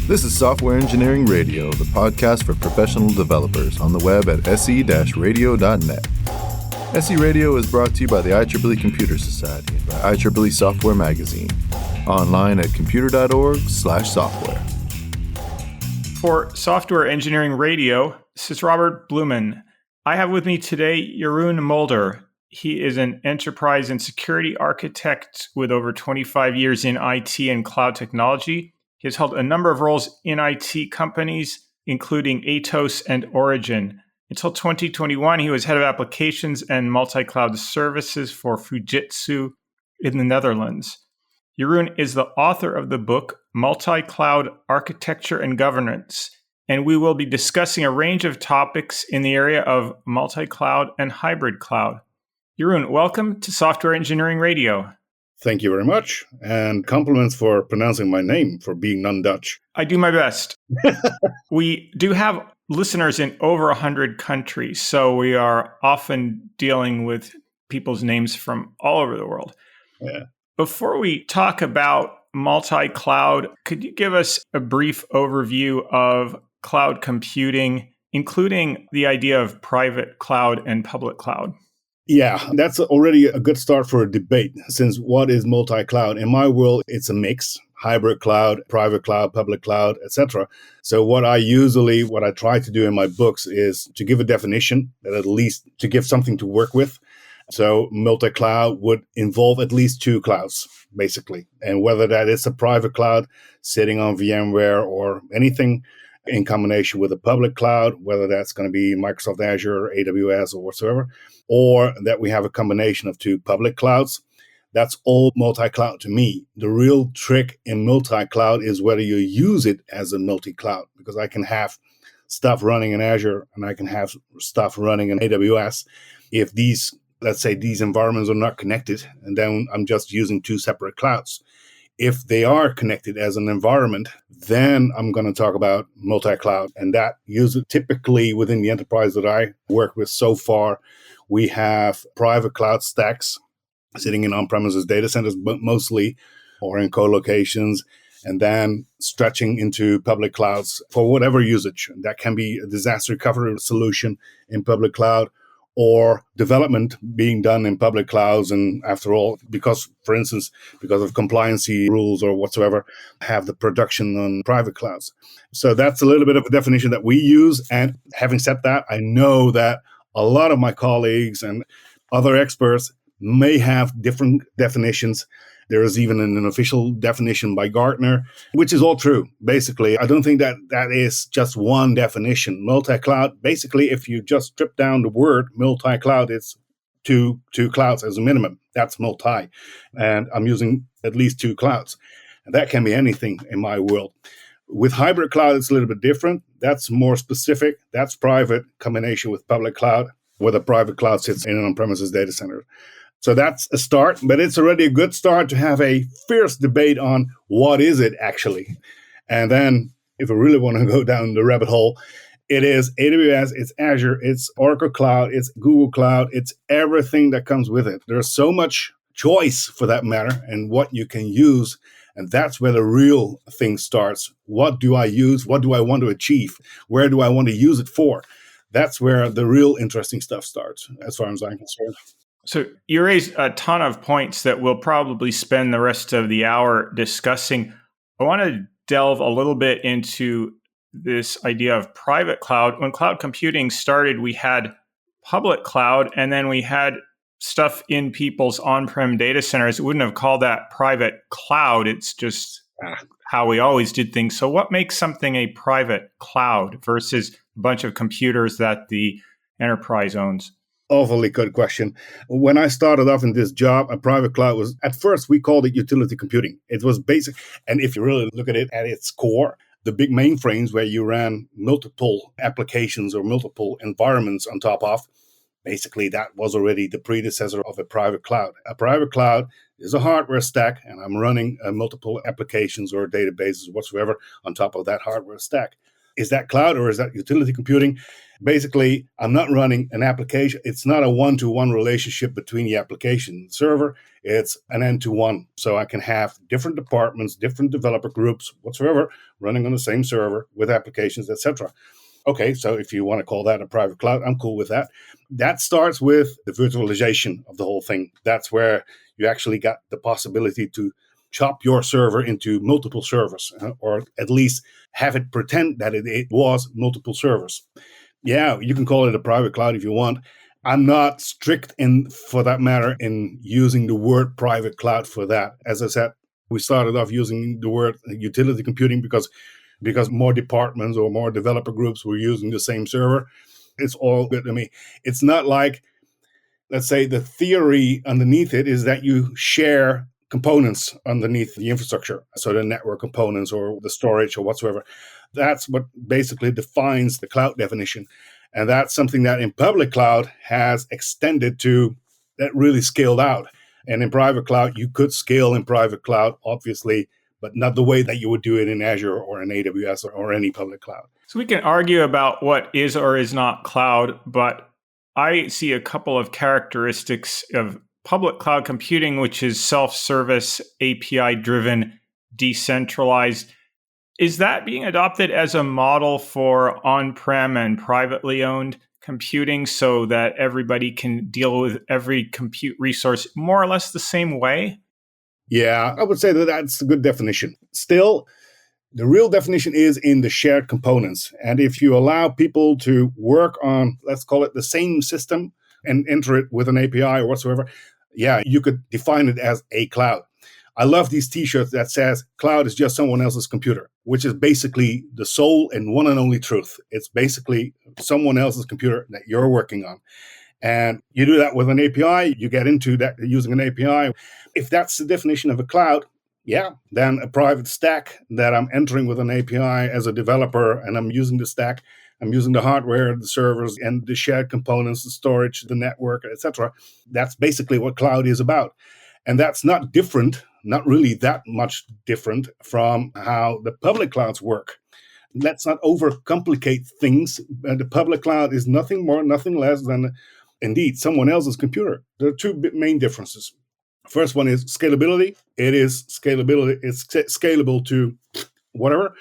This is Software Engineering Radio, the podcast for professional developers on the web at se-radio.net. SE Radio is brought to you by the IEEE Computer Society and by IEEE Software Magazine. Online at computer.org/software. For Software Engineering Radio, this is Robert Blumen. I have with me today Jeroen Mulder. He is an enterprise and security architect with over 25 years in IT and cloud technology. He has held a number of roles in IT companies, including Anthos and Origin. Until 2021, he was head of applications and multi-cloud services for Fujitsu in the Netherlands. Jeroen is the author of the book Multi-Cloud Architecture and Governance, and we will be discussing a range of topics in the area of multi-cloud and hybrid cloud. Jeroen, welcome to Software Engineering Radio. Thank you very much, and compliments for pronouncing my name, for being non-Dutch. I do my best. We do have listeners in over 100 countries, so we are often dealing with people's names from all over the world. Yeah. Before we talk about multi-cloud, could you give us a brief overview of cloud computing, including the idea of private cloud and public cloud? Yeah, that's already a good start for a debate, since what is multi-cloud? In my world, it's a mix. Hybrid cloud, private cloud, public cloud, etc. So what I try to do in my books is to give a definition, that at least to give something to work with. So multi-cloud would involve at least two clouds, basically. And whether that is a private cloud sitting on VMware or anything in combination with a public cloud, whether that's going to be Microsoft Azure, AWS, or whatsoever, or that we have a combination of two public clouds, that's all multi-cloud to me. The real trick in multi-cloud is whether you use it as a multi-cloud, because I can have stuff running in Azure and I can have stuff running in AWS. If these environments are not connected, and then I'm just using two separate clouds. If they are connected as an environment, then I'm going to talk about multi-cloud. And that usually typically within the enterprise that I work with so far, we have private cloud stacks sitting in on-premises data centers, but mostly, or in co-locations, and then stretching into public clouds for whatever usage. That can be a disaster recovery solution in public cloud, or development being done in public clouds. And after all, because of compliancy rules or whatsoever, have the production on private clouds. So that's a little bit of a definition that we use. And having said that, I know that a lot of my colleagues and other experts may have different definitions. There is even an official definition by Gartner, which is all true. Basically, I don't think that is just one definition. Multi-cloud, basically, if you just strip down the word multi-cloud, it's two clouds as a minimum. That's multi. And I'm using at least two clouds. And that can be anything in my world. With hybrid cloud, it's a little bit different. That's more specific. That's private combination with public cloud, where the private cloud sits in an on-premises data center. So that's a start, but it's already a good start to have a fierce debate on what is it actually. And then if we really want to go down the rabbit hole, it is AWS, it's Azure, it's Oracle Cloud, it's Google Cloud, it's everything that comes with it. There's so much choice for that matter and what you can use. And that's where the real thing starts. What do I use? What do I want to achieve? Where do I want to use it for? That's where the real interesting stuff starts, as far as I'm concerned. So you raised a ton of points that we'll probably spend the rest of the hour discussing. I want to delve a little bit into this idea of private cloud. When cloud computing started, we had public cloud, and then we had stuff in people's on-prem data centers. We wouldn't have called that private cloud. It's just how we always did things. So what makes something a private cloud versus a bunch of computers that the enterprise owns? Awfully good question. When I started off in this job, a private cloud was, at first, we called it utility computing. It was basic. And if you really look at it at its core, the big mainframes where you ran multiple applications or multiple environments on top of, basically that was already the predecessor of a private cloud. A private cloud is a hardware stack, and I'm running multiple applications or databases whatsoever on top of that hardware stack. Is that cloud or is that utility computing? Basically, I'm not running an application. It's not a one-to-one relationship between the application and the server. It's an end-to-one. So I can have different departments, different developer groups, whatsoever, running on the same server with applications, etc. Okay, so if you want to call that a private cloud, I'm cool with that. That starts with the virtualization of the whole thing. That's where you actually got the possibility to chop your server into multiple servers, or at least have it pretend that it was multiple servers. Yeah, you can call it a private cloud if you want. I'm not strict for that matter, in using the word private cloud for that. As I said, we started off using the word utility computing because more departments or more developer groups were using the same server. It's all good to me. It's not like, let's say, the theory underneath it is that you share components underneath the infrastructure. So the network components or the storage or whatsoever. That's what basically defines the cloud definition. And that's something that in public cloud has extended to, that really scaled out. And in private cloud, you could scale in private cloud, obviously, but not the way that you would do it in Azure or in AWS or any public cloud. So we can argue about what is or is not cloud, but I see a couple of characteristics of public cloud computing, which is self-service, API-driven, decentralized. Is that being adopted as a model for on-prem and privately owned computing so that everybody can deal with every compute resource more or less the same way? Yeah, I would say that that's a good definition. Still, the real definition is in the shared components. And if you allow people to work on, let's call it the same system and enter it with an API or whatsoever, yeah, you could define it as a cloud. I love these t-shirts that says cloud is just someone else's computer, which is basically the sole and one and only truth. It's basically someone else's computer that you're working on. And you do that with an API, you get into that using an API. If that's the definition of a cloud, yeah, then a private stack that I'm entering with an API as a developer, and I'm using the stack, I'm using the hardware, the servers, and the shared components, the storage, the network, etc. That's basically what cloud is about. And that's not different, not really that much different from how the public clouds work. Let's not overcomplicate things. The public cloud is nothing more, nothing less than, indeed, someone else's computer. There are two main differences. First one is scalability. It is scalability. It's scalable to whatever,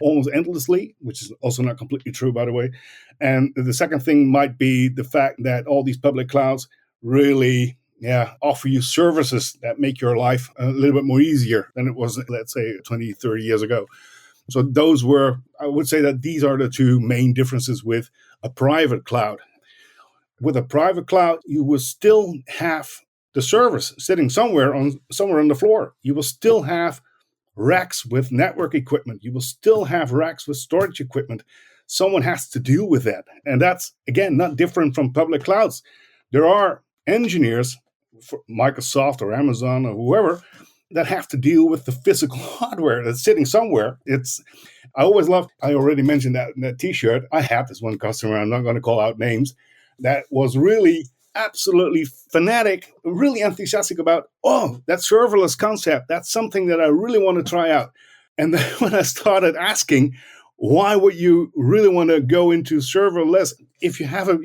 almost endlessly, which is also not completely true, by the way. And the second thing might be the fact that all these public clouds really offer you services that make your life a little bit more easier than it was, let's say, 20, 30 years ago. So I would say that these are the two main differences with a private cloud. With a private cloud, you will still have the servers sitting somewhere on the floor. You will still have racks with network equipment. You will still have racks with storage equipment. Someone has to deal with that. And that's, again, not different from public clouds. There are engineers for Microsoft or Amazon or whoever that have to deal with the physical hardware that's sitting somewhere. I already mentioned that in that t-shirt. I had this one customer, I'm not going to call out names, that was really absolutely fanatic, really enthusiastic about, that serverless concept. That's something that I really want to try out. And then when I started asking, why would you really want to go into serverless? If you have a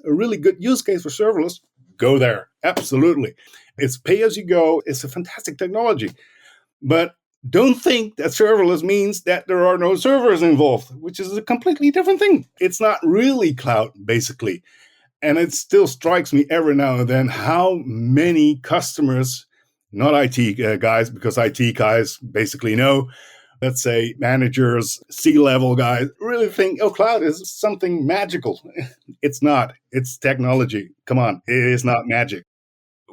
really good use case for serverless, go there. Absolutely. It's pay as you go. It's a fantastic technology. But don't think that serverless means that there are no servers involved, which is a completely different thing. It's not really cloud, basically. And it still strikes me every now and then how many customers, not IT guys, because IT guys basically know, let's say managers, C-level guys, really think, cloud is something magical. It's not. It's technology. Come on. It is not magic.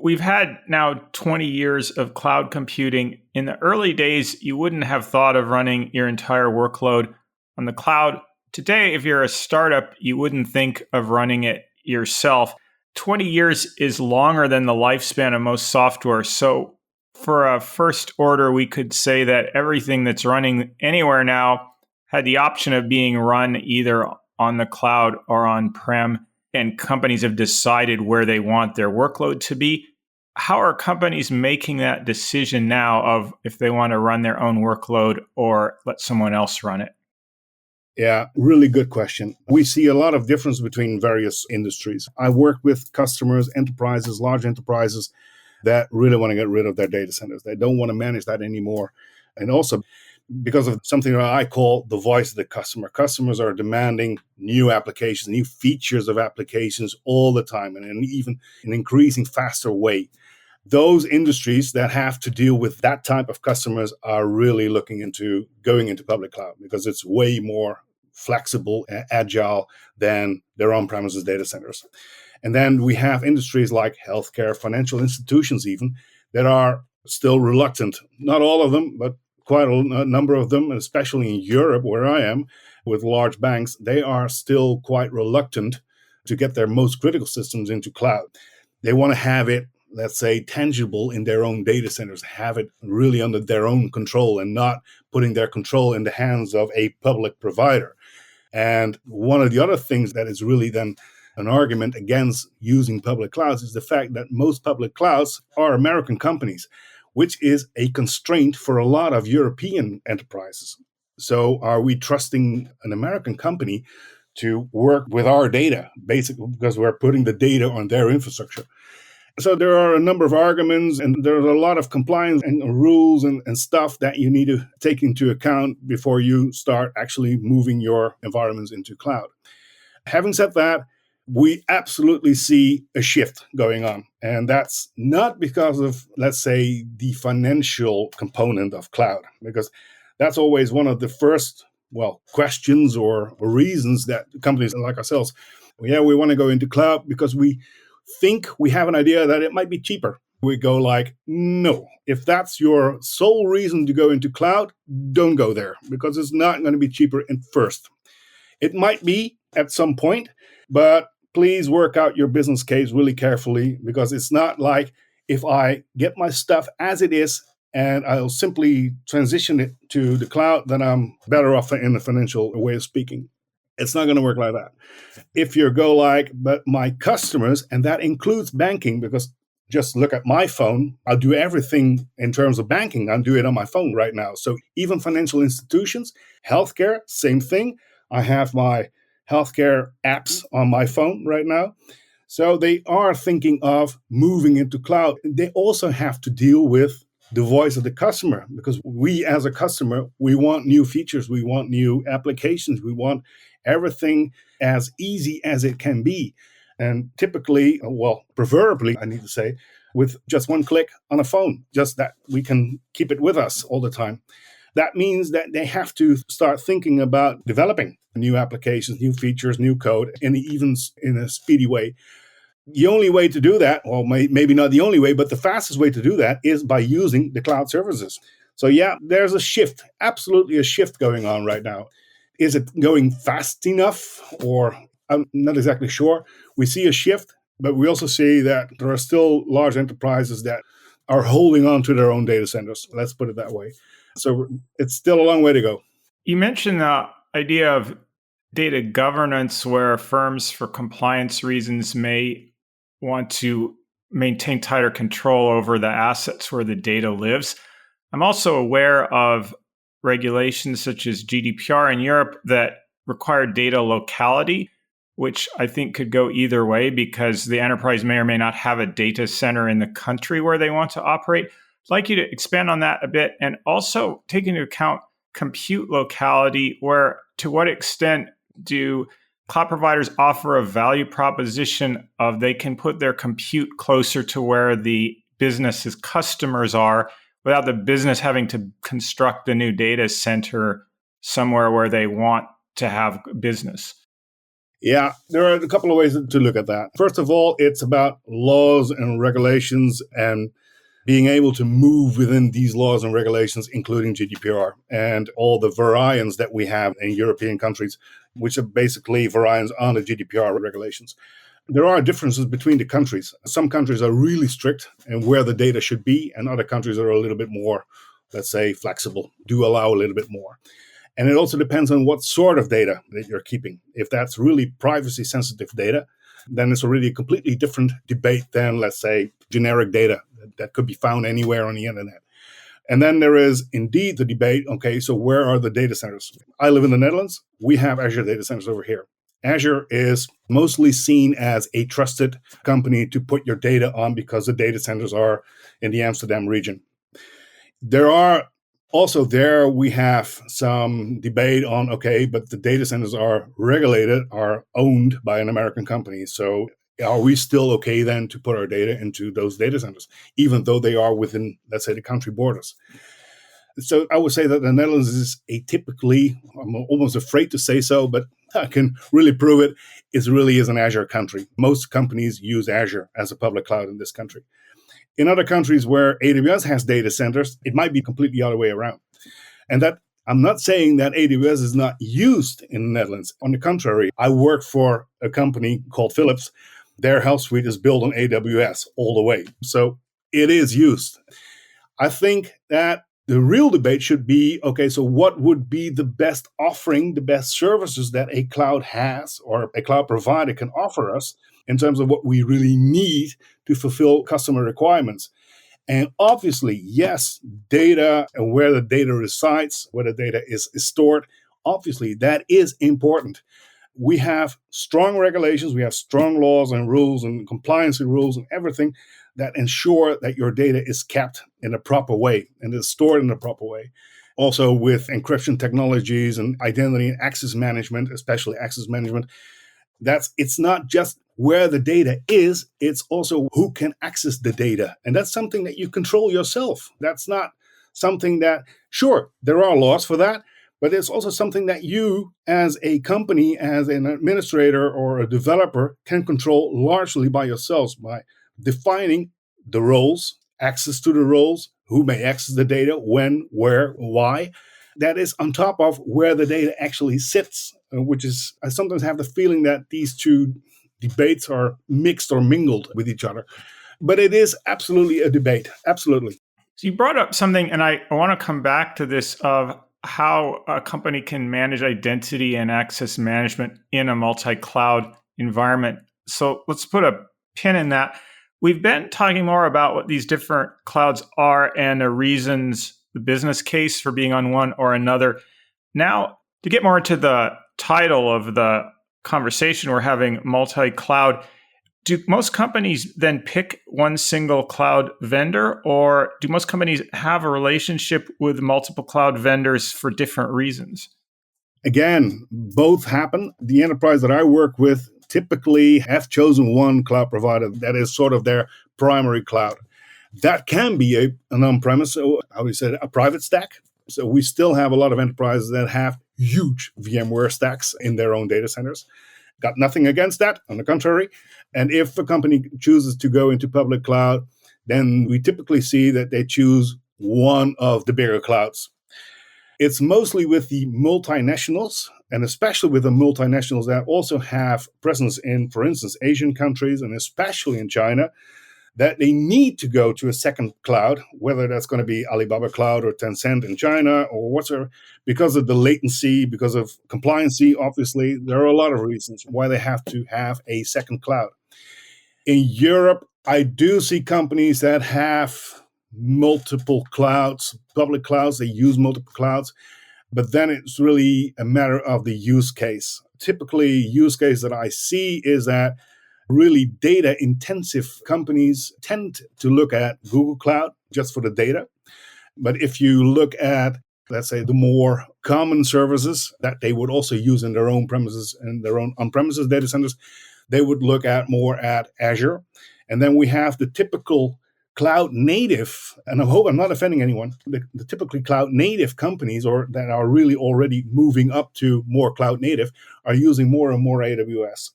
We've had now 20 years of cloud computing. In the early days, you wouldn't have thought of running your entire workload on the cloud. Today, if you're a startup, you wouldn't think of running it yourself. 20 years is longer than the lifespan of most software. So for a first order, we could say that everything that's running anywhere now had the option of being run either on the cloud or on-prem, and companies have decided where they want their workload to be. How are companies making that decision now of if they want to run their own workload or let someone else run it? Yeah, really good question. We see a lot of difference between various industries. I work with customers, enterprises, large enterprises that really want to get rid of their data centers. They don't want to manage that anymore. And also because of something that I call the voice of the customer. Customers are demanding new applications, new features of applications all the time, and in even an increasing faster way. Those industries that have to deal with that type of customers are really looking into going into public cloud because it's way more flexible and agile than their on-premises data centers. And then we have industries like healthcare, financial institutions even, that are still reluctant. Not all of them, but quite a number of them, especially in Europe, where I am, with large banks, they are still quite reluctant to get their most critical systems into cloud. They want to have it, let's say, tangible in their own data centers, have it really under their own control and not putting their control in the hands of a public provider. And one of the other things that is really then an argument against using public clouds is the fact that most public clouds are American companies, which is a constraint for a lot of European enterprises. So are we trusting an American company to work with our data, basically because we're putting the data on their infrastructure? So there are a number of arguments, and there's a lot of compliance and rules and stuff that you need to take into account before you start actually moving your environments into cloud. Having said that, we absolutely see a shift going on. And that's not because of, let's say, the financial component of cloud, because that's always one of the first, questions or reasons that companies like ourselves, we want to go into cloud because we think we have an idea that it might be cheaper. We go like, no, if that's your sole reason to go into cloud, don't go there because it's not going to be cheaper at first. It might be at some point, but please work out your business case really carefully because it's not like if I get my stuff as it is and I'll simply transition it to the cloud, then I'm better off in a financial way of speaking. It's not going to work like that. If you go like, but my customers, and that includes banking, because just look at my phone, I'll do everything in terms of banking. I'll do it on my phone right now. So even financial institutions, healthcare, same thing. I have my healthcare apps on my phone right now. So they are thinking of moving into cloud. They also have to deal with the voice of the customer because we as a customer, we want new features. We want new applications. We want everything as easy as it can be. And typically, preferably, I need to say, with just one click on a phone, just that we can keep it with us all the time. That means that they have to start thinking about developing new applications, new features, new code, and even in a speedy way. The only way to do that, or maybe not the only way, but the fastest way to do that is by using the cloud services. So yeah, there's a shift, absolutely a shift going on right now. Is it going fast enough? Or I'm not exactly sure. We see a shift, but we also see that there are still large enterprises that are holding on to their own data centers. Let's put it that way. So it's still a long way to go. You mentioned the idea of data governance where firms for compliance reasons may want to maintain tighter control over the assets where the data lives. I'm also aware of regulations such as GDPR in Europe that require data locality, which I think could go either way because the enterprise may or may not have a data center in the country where they want to operate. I'd like you to expand on that a bit and also take into account compute locality, where to what extent do cloud providers offer a value proposition of they can put their compute closer to where the business's customers are without the business having to construct a new data center somewhere where they want to have business? Yeah, there are a couple of ways to look at that. First of all, it's about laws and regulations and being able to move within these laws and regulations, including GDPR and all the variants that we have in European countries, which are basically variants on the GDPR regulations. There are differences between the countries. Some countries are really strict and where the data should be, and other countries are a little bit more, let's say, flexible, do allow a little bit more. And it also depends on what sort of data that you're keeping. If that's really privacy sensitive data, then it's already a completely different debate than, let's say, generic data that could be found anywhere on the internet. And then there is indeed the debate, okay, so where are the data centers? I live in the Netherlands. We have Azure data centers over here. Azure is mostly seen as a trusted company to put your data on because the data centers are in the Amsterdam region. There are also there we have some debate on, okay, but the data centers are regulated, are owned by an American company. So are we still okay then to put our data into those data centers, even though they are within, let's say, the country borders? So I would say that the Netherlands is atypically, I'm almost afraid to say so, but I can really prove it, really is an Azure country. Most companies use Azure as a public cloud in this country. In other countries where AWS has data centers, it might be completely the other way around. And that I'm not saying that AWS is not used in the Netherlands. On the contrary, I work for a company called Philips. Their health suite is built on AWS all the way. So it is used. I think that the real debate should be, okay, so what would be the best offering, the best services that a cloud has or a cloud provider can offer us in terms of what we really need to fulfill customer requirements? And obviously, yes, data and where the data resides, where the data is stored, obviously that is important. We have strong regulations, we have strong laws and rules and compliance rules and everything that ensure that your data is kept in a proper way and is stored in a proper way. Also with encryption technologies and identity and access management, especially access management, it's not just where the data is, it's also who can access the data. And that's something that you control yourself. That's not something that, sure, there are laws for that, but it's also something that you as a company, as an administrator or a developer can control largely by yourselves by defining the roles, access to the roles, who may access the data, when, where, why. That is on top of where the data actually sits, which is, I sometimes have the feeling that these two debates are mixed or mingled with each other. But it is absolutely a debate, absolutely. So you brought up something, and I want to come back to this of how a company can manage identity and access management in a multi-cloud environment. So let's put a pin in that. We've been talking more about what these different clouds are and the reasons, the business case for being on one or another. Now, to get more into the title of the conversation we're having, multi-cloud, do most companies then pick one single cloud vendor, or do most companies have a relationship with multiple cloud vendors for different reasons? Again, both happen. The enterprise that I work with typically have chosen one cloud provider that is sort of their primary cloud. That can be an on-premise, how we say, a private stack. So we still have a lot of enterprises that have huge VMware stacks in their own data centers. Got nothing against that, on the contrary. And if a company chooses to go into public cloud, then we typically see that they choose one of the bigger clouds. It's mostly with the multinationals, and especially with the multinationals that also have presence in, for instance, Asian countries, and especially in China, that they need to go to a second cloud, whether that's going to be Alibaba Cloud or Tencent in China or whatsoever, because of the latency, because of compliancy, obviously. There are a lot of reasons why they have to have a second cloud. In Europe, I do see companies that have multiple clouds, public clouds, they use multiple clouds, but then it's really a matter of the use case. Typically, use case that I see is that really data intensive companies tend to look at Google Cloud just for the data. But if you look at, let's say, the more common services that they would also use in their own premises and their own on-premises data centers, they would look at more at Azure. And then we have the typical cloud native, and I hope I'm not offending anyone, the typically cloud native companies or that are really already moving up to more cloud native are using more and more AWS.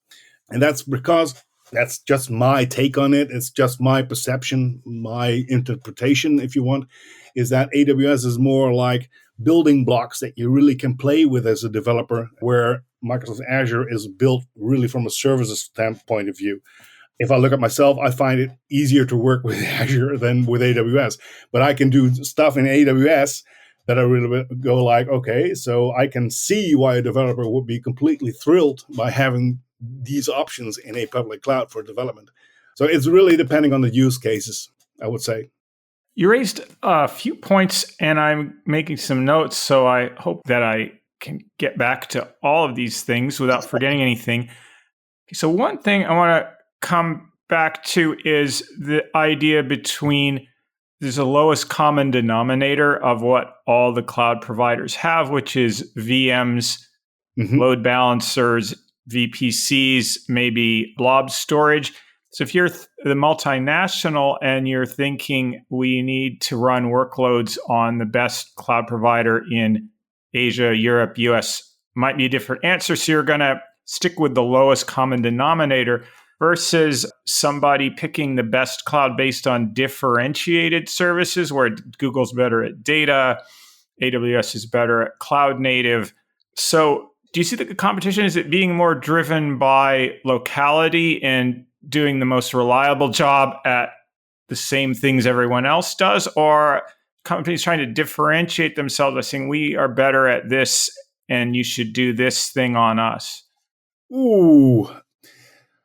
And that's because that's just my take on it. It's just my perception, my interpretation, if you want, is that AWS is more like building blocks that you really can play with as a developer, where Microsoft Azure is built really from a services standpoint of view. If I look at myself, I find it easier to work with Azure than with AWS. But I can do stuff in AWS that I really go like, okay, so I can see why a developer would be completely thrilled by having these options in a public cloud for development. So it's really depending on the use cases, I would say. You raised a few points, and I'm making some notes, so I hope that I can get back to all of these things without forgetting anything. So one thing I want to come back to is the idea between there's a lowest common denominator of what all the cloud providers have, which is VMs, load balancers, VPCs, maybe blob storage. So if you're the multinational and you're thinking we need to run workloads on the best cloud provider in Asia, Europe, US, might be a different answer. So you're going to stick with the lowest common denominator versus somebody picking the best cloud based on differentiated services, where Google's better at data, AWS is better at cloud native. So do you see that the competition, is it being more driven by locality and doing the most reliable job at the same things everyone else does, or companies trying to differentiate themselves by saying we are better at this and you should do this thing on us? Ooh,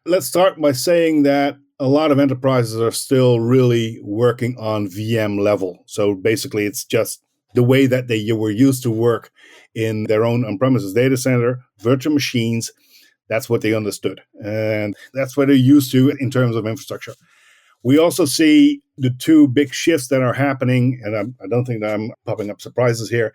let's start by saying that a lot of enterprises are still really working on VM level. So basically, it's just the way that they were used to work in their own on-premises data center, virtual machines. That's what they understood. And that's what they're used to in terms of infrastructure. We also see the two big shifts that are happening, and I don't think that I'm popping up surprises here,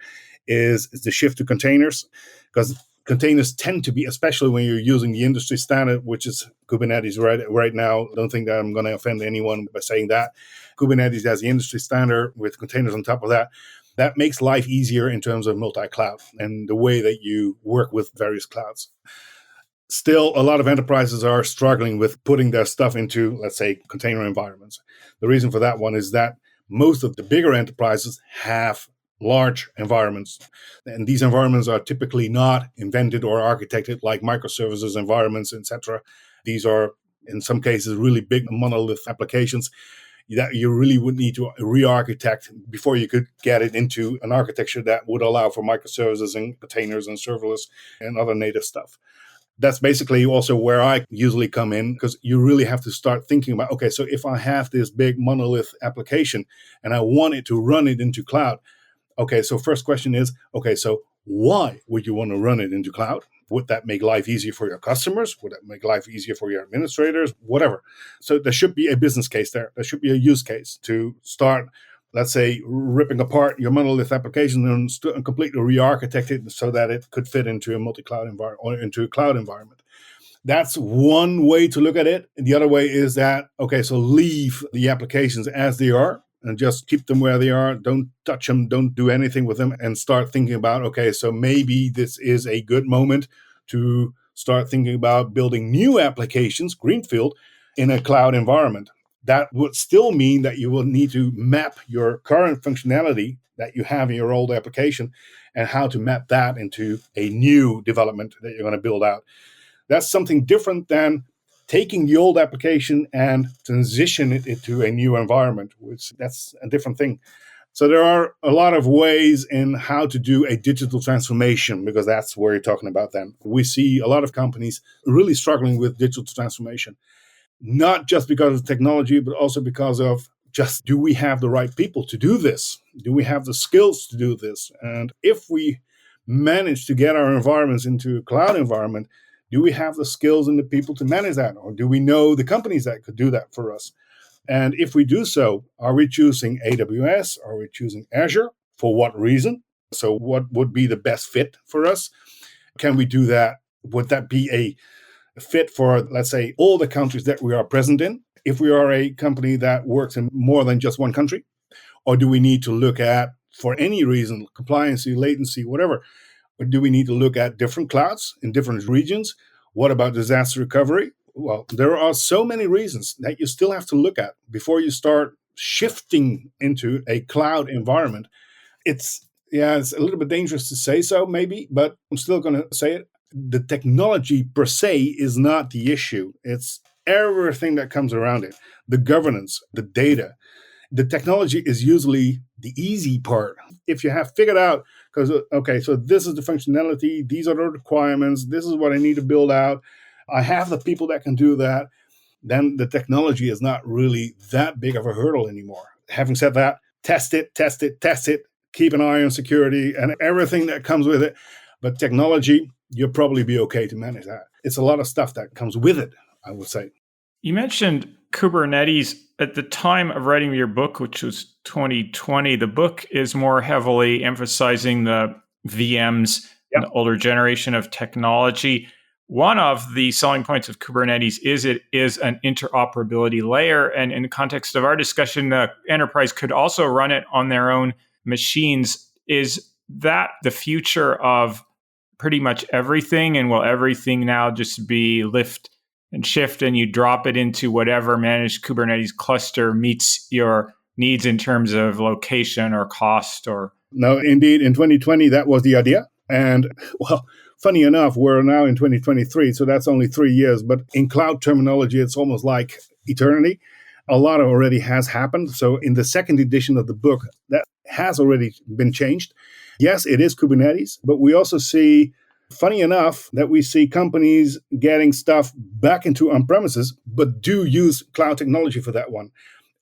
is the shift to containers, because containers tend to be, especially when you're using the industry standard, which is Kubernetes right now. I don't think that I'm going to offend anyone by saying that. Kubernetes as the industry standard with containers on top of that. That makes life easier in terms of multi-cloud and the way that you work with various clouds. Still, a lot of enterprises are struggling with putting their stuff into, let's say, container environments. The reason for that one is that most of the bigger enterprises have large environments. And these environments are typically not invented or architected like microservices environments, etc. These are, in some cases, really big monolith applications that you really would need to re-architect before you could get it into an architecture that would allow for microservices and containers and serverless and other native stuff. That's basically also where I usually come in, because you really have to start thinking about, okay, so if I have this big monolith application and I want it to run it into cloud, okay, so first question is, okay, so why would you want to run it into cloud? Would that make life easier for your customers? Would that make life easier for your administrators? Whatever. So there should be a business case there. There should be a use case to start, let's say, ripping apart your monolith application and completely re-architect it so that it could fit into a multi-cloud environment or into a cloud environment. That's one way to look at it. And the other way is that, okay, so leave the applications as they are and just keep them where they are. Don't touch them. Don't do anything with them, and start thinking about, okay, so maybe this is a good moment to start thinking about building new applications, greenfield, in a cloud environment. That would still mean that you will need to map your current functionality that you have in your old application and how to map that into a new development that you're going to build out. That's something different than taking the old application and transition it into a new environment, which that's a different thing. So there are a lot of ways in how to do a digital transformation, because that's where you're talking about then. We see a lot of companies really struggling with digital transformation, not just because of technology, but also because of just, do we have the right people to do this? Do we have the skills to do this? And if we manage to get our environments into a cloud environment, do we have the skills and the people to manage that? Or do we know the companies that could do that for us? And if we do so, are we choosing AWS? Are we choosing Azure? For what reason? So what would be the best fit for us? Can we do that? Would that be a fit for, let's say, all the countries that we are present in? If we are a company that works in more than just one country? Or do we need to look at, for any reason, compliance, latency, whatever, or do we need to look at different clouds in different regions? What about disaster recovery? Well, there are so many reasons that you still have to look at before you start shifting into a cloud environment. It's a little bit dangerous to say so, maybe, but I'm still going to say it. The technology per se is not the issue. It's everything that comes around it. The governance, the data. The technology is usually the easy part. If you have figured out, because, okay, so this is the functionality, these are the requirements, this is what I need to build out, I have the people that can do that, then the technology is not really that big of a hurdle anymore. Having said that, test it, test it, test it. Keep an eye on security and everything that comes with it. But technology, you'll probably be okay to manage that. It's a lot of stuff that comes with it, I would say. You mentioned Kubernetes at the time of writing your book, which was 2020. The book is more heavily emphasizing the VMs, the older generation of technology. One of the selling points of Kubernetes is it is an interoperability layer. And in the context of our discussion, the enterprise could also run it on their own machines. Is that the future of pretty much everything? And will everything now just be lift and shift and you drop it into whatever managed Kubernetes cluster meets your needs in terms of location or cost? Or No, indeed, in 2020, that was the idea. And well, funny enough, we're now in 2023, so that's only 3 years. But in cloud terminology, it's almost like eternity. A lot already has happened. So in the second edition of the book, that has already been changed. Yes, it is Kubernetes, but we also see, funny enough, that we see companies getting stuff back into on-premises, but do use cloud technology for that one.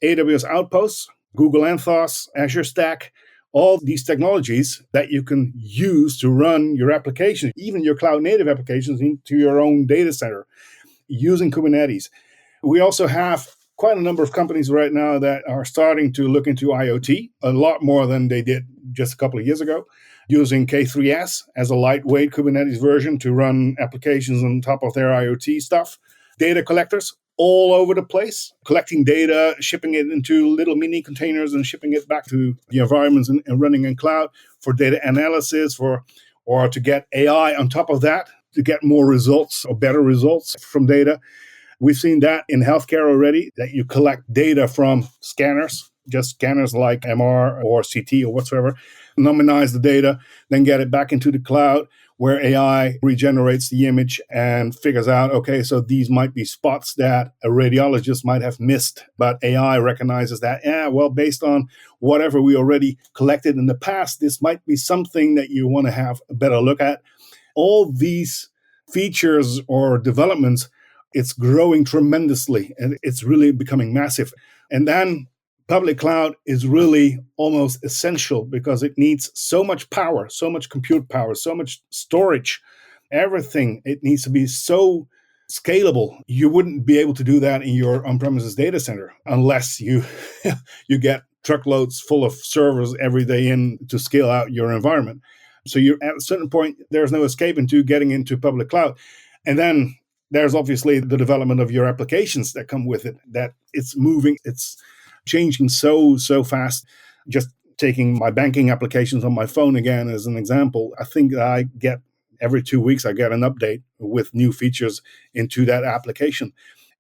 AWS Outposts, Google Anthos, Azure Stack, all these technologies that you can use to run your application, even your cloud native applications, into your own data center using Kubernetes. We also have quite a number of companies right now that are starting to look into IoT, a lot more than they did just a couple of years ago, using K3S as a lightweight Kubernetes version to run applications on top of their IoT stuff. Data collectors all over the place, collecting data, shipping it into little mini containers and shipping it back to the environments and running in cloud for data analysis, or to get AI on top of that, to get more results or better results from data. We've seen that in healthcare already, that you collect data from scanners, just scanners like MR or CT or whatsoever, nominize the data, then get it back into the cloud where AI regenerates the image and figures out, okay, so these might be spots that a radiologist might have missed, but AI recognizes that, based on whatever we already collected in the past, this might be something that you want to have a better look at. All these features or developments, it's growing tremendously and it's really becoming massive. And then public cloud is really almost essential because it needs so much power, so much compute power, so much storage, everything. It needs to be so scalable. You wouldn't be able to do that in your on-premises data center unless you you get truckloads full of servers every day in to scale out your environment. So you're at a certain point, there's no escape into getting into public cloud. And then there's obviously the development of your applications that come with it, that it's moving, it's changing so fast. Just taking my banking applications on my phone again as an example, I think I get every 2 weeks, I get an update with new features into that application.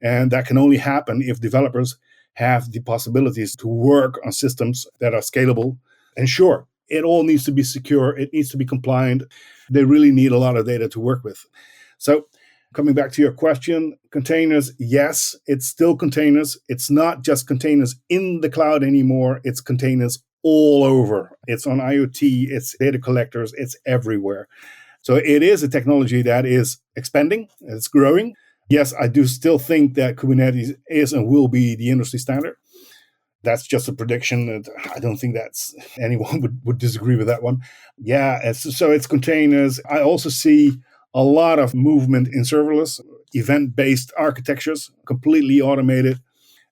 And that can only happen if developers have the possibilities to work on systems that are scalable. And sure, it all needs to be secure. It needs to be compliant. They really need a lot of data to work with. So coming back to your question, containers, yes, it's still containers. It's not just containers in the cloud anymore. It's containers all over. It's on IoT, it's data collectors, it's everywhere. So it is a technology that is expanding, it's growing. Yes, I do still think that Kubernetes is and will be the industry standard. That's just a prediction. I don't think that's anyone would disagree with that one. Yeah, it's containers. I also see a lot of movement in serverless, event-based architectures, completely automated.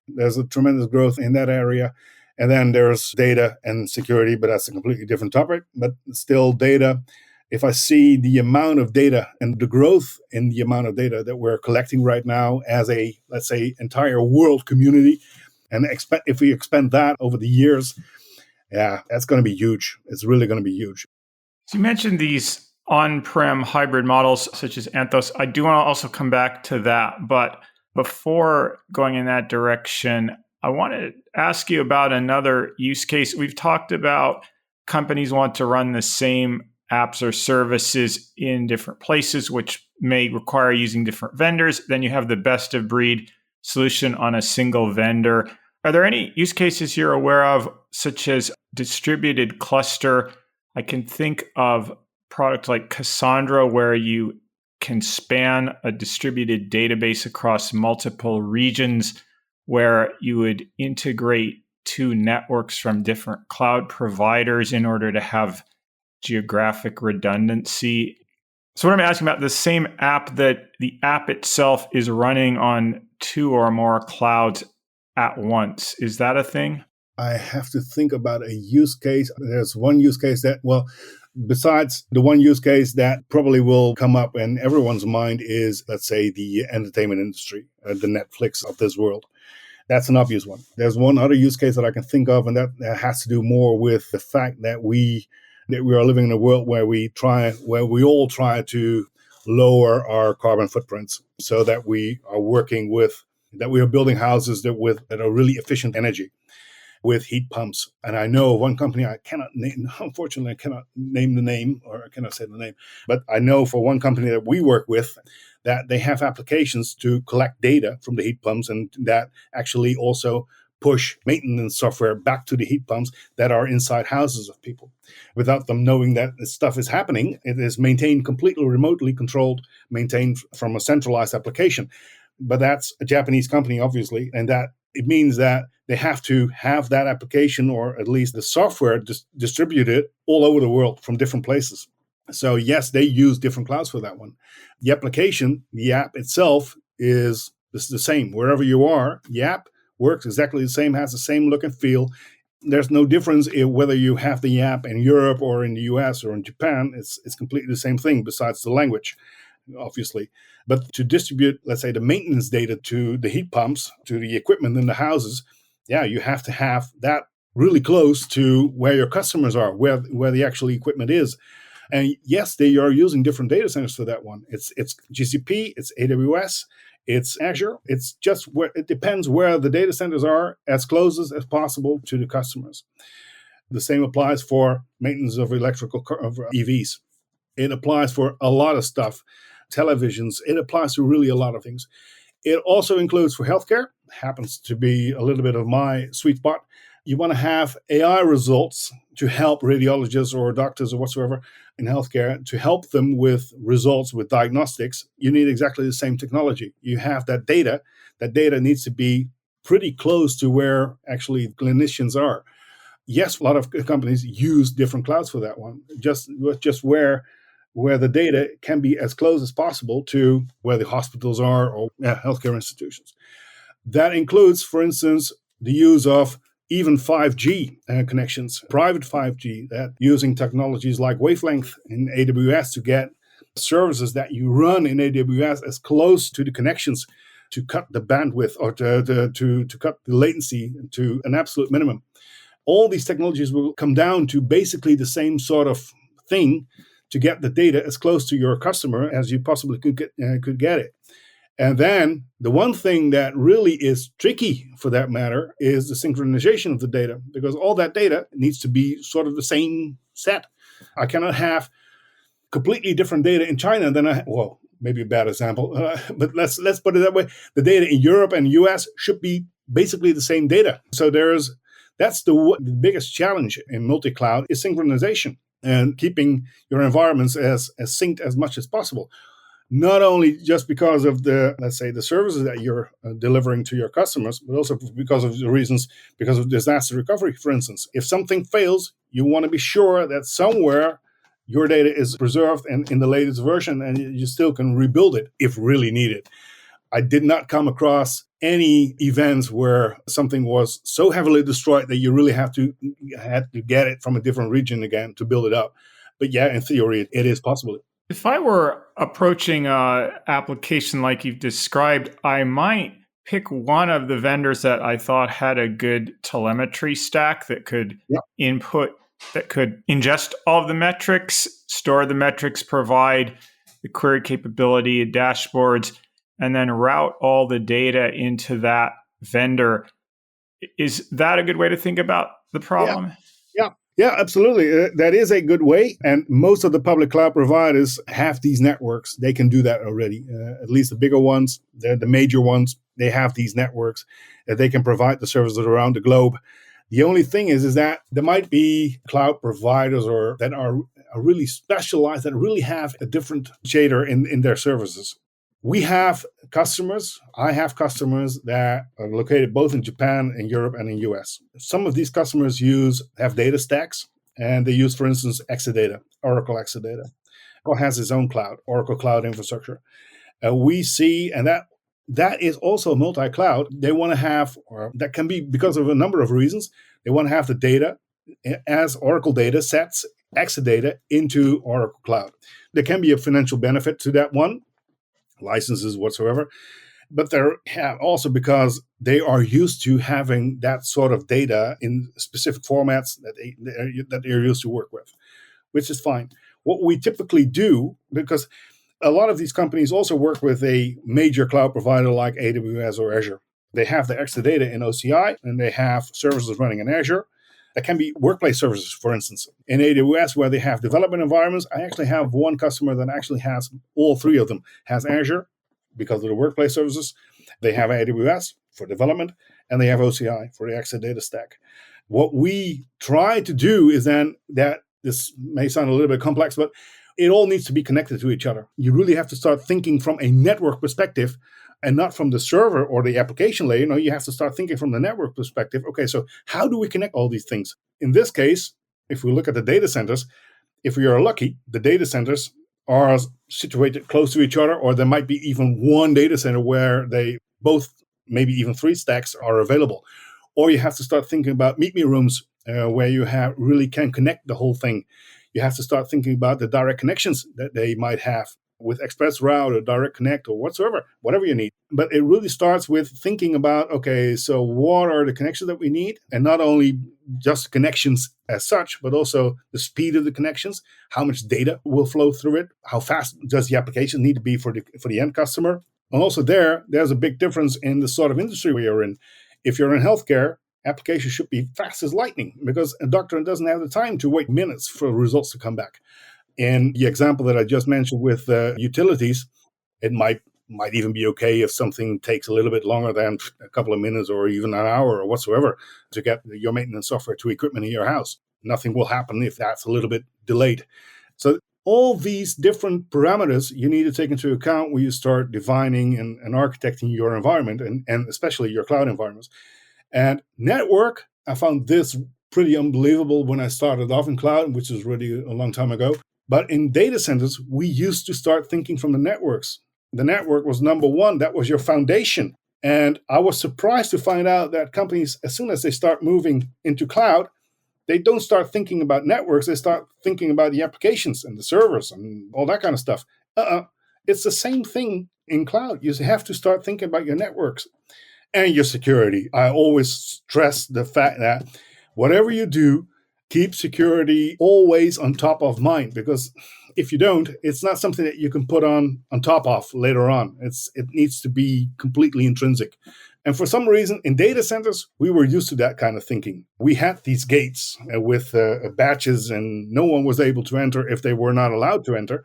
There's a tremendous growth in that area. And then there's data and security, but that's a completely different topic. But still data, if I see the amount of data and the growth in the amount of data that we're collecting right now as a, let's say, entire world community, and if we expand that over the years, yeah, that's going to be huge. It's really going to be huge. So you mentioned these on-prem hybrid models such as Anthos. I do want to also come back to that. But before going in that direction, I want to ask you about another use case. We've talked about companies want to run the same apps or services in different places, which may require using different vendors. Then you have the best of breed solution on a single vendor. Are there any use cases you're aware of, such as distributed cluster? I can think of product like Cassandra, where you can span a distributed database across multiple regions, where you would integrate two networks from different cloud providers in order to have geographic redundancy. So what I'm asking about, the same app, that the app itself is running on two or more clouds at once. Is that a thing? I have to think about a use case. There's one use case that, well, besides the one use case that probably will come up in everyone's mind is, let's say, the entertainment industry, the Netflix of this world. That's an obvious one. There's one other use case that I can think of, and that has to do more with the fact that we are living in a world where we all try to lower our carbon footprints, so that we are building houses that are really efficient energy with heat pumps. And I know one company, unfortunately, I cannot name the name, or I cannot say the name, but I know for one company that we work with that they have applications to collect data from the heat pumps, and that actually also push maintenance software back to the heat pumps that are inside houses of people. Without them knowing that this stuff is happening, it is maintained completely remotely controlled, maintained from a centralized application. But that's a Japanese company, obviously, and that it means that they have to have that application, or at least the software, distributed all over the world from different places. So yes, they use different clouds for that one. The application, the app itself is the same. Wherever you are, the app works exactly the same, has the same look and feel. There's no difference in whether you have the app in Europe or in the US or in Japan. It's completely the same thing, besides the language, obviously. But to distribute, let's say, the maintenance data to the heat pumps, to the equipment in the houses, you have to have that really close to where your customers are, where the actual equipment is. And yes, they are using different data centers for that one. It's GCP, it's AWS, it's Azure. It's just where it depends where the data centers are, as close as possible to the customers. The same applies for maintenance of EVs. It applies for a lot of stuff, televisions. It applies to really a lot of things. It also includes for healthcare. Happens to be a little bit of my sweet spot. You want to have AI results to help radiologists or doctors or whatsoever in healthcare, to help them with results, with diagnostics. You need exactly the same technology. You have that data. That data needs to be pretty close to where actually clinicians are. Yes, a lot of companies use different clouds for that one, just where the data can be as close as possible to where the hospitals are, or healthcare institutions. That includes, for instance, the use of even 5G connections, private 5G, that using technologies like wavelength in AWS to get services that you run in AWS as close to the connections, to cut the bandwidth, or to cut the latency to an absolute minimum. All these technologies will come down to basically the same sort of thing, to get the data as close to your customer as you possibly could get it. And then the one thing that really is tricky for that matter is the synchronization of the data, because all that data needs to be sort of the same set. I cannot have completely different data in China than maybe a bad example, but let's put it that way. The data in Europe and US should be basically the same data. So that's the biggest challenge in multi-cloud is synchronization, and keeping your environments as synced as much as possible. Not only just because of the services that you're delivering to your customers, but also because of disaster recovery, for instance. If something fails, you want to be sure that somewhere your data is preserved and in the latest version, and you still can rebuild it if really needed. I did not come across any events where something was so heavily destroyed that you really had to get it from a different region again to build it up. But yeah, in theory, it is possible. If I were approaching an application like you've described, I might pick one of the vendors that I thought had a good telemetry stack that could ingest all of the metrics, store the metrics, provide the query capability, dashboards, and then route all the data into that vendor. Is that a good way to think about the problem? Yeah, absolutely. That is a good way. And most of the public cloud providers have these networks. They can do that already. At least the bigger ones, the major ones, they have these networks that they can provide the services around the globe. The only thing is that there might be cloud providers that are really specialized, that really have a different shader in their services. We have customers, I have customers that are located both in Japan and Europe and in US. Some of these customers have data stacks, and they use, for instance, Exadata, Oracle Exadata. Oracle has its own cloud, Oracle Cloud Infrastructure. We see, and that is also multi-cloud. They want to have, or that can be because of a number of reasons. They want to have the data as Oracle data sets, Exadata into Oracle Cloud. There can be a financial benefit to that one, licenses whatsoever, but they're also because they are used to having that sort of data in specific formats that they're used to work with, which is fine. What we typically do, because a lot of these companies also work with a major cloud provider like AWS or Azure. They have the Exadata in OCI, and they have services running in Azure. That can be workplace services, for instance. In AWS, where they have development environments, I actually have one customer that actually has all three of them. Has Azure, because of the workplace services. They have AWS for development, and they have OCI for the Exadata stack. What we try to do is then, that this may sound a little bit complex, but it all needs to be connected to each other. You really have to start thinking from a network perspective and not from the server or the application layer. No, you have to start thinking from the network perspective. Okay, so how do we connect all these things? In this case, if we look at the data centers, if we are lucky, the data centers are situated close to each other, or there might be even one data center where they both, maybe even three stacks are available. Or you have to start thinking about meet me rooms where you really can connect the whole thing. You have to start thinking about the direct connections that they might have with Express Route or Direct Connect or whatsoever, whatever you need. But it really starts with thinking about, okay, so what are the connections that we need? And not only just connections as such, but also the speed of the connections, how much data will flow through it, how fast does the application need to be for the end customer. And also there's a big difference in the sort of industry we are in. If you're in healthcare, applications should be fast as lightning, because a doctor doesn't have the time to wait minutes for results to come back. In the example that I just mentioned with utilities, it might even be okay if something takes a little bit longer than a couple of minutes or even an hour or whatsoever to get your maintenance software to equipment in your house. Nothing will happen if that's a little bit delayed. So all these different parameters you need to take into account when you start defining and architecting your environment, and especially your cloud environments. And network, I found this pretty unbelievable when I started off in cloud, which was really a long time ago. But in data centers, we used to start thinking from the networks. The network was number one. That was your foundation. And I was surprised to find out that companies, as soon as they start moving into cloud, they don't start thinking about networks. They start thinking about the applications and the servers and all that kind of stuff. It's the same thing in cloud. You have to start thinking about your networks and your security. I always stress the fact that whatever you do, keep security always on top of mind, because if you don't, it's not something that you can put on top of later on. It needs to be completely intrinsic. And for some reason, in data centers, we were used to that kind of thinking. We had these gates with badges, and no one was able to enter if they were not allowed to enter.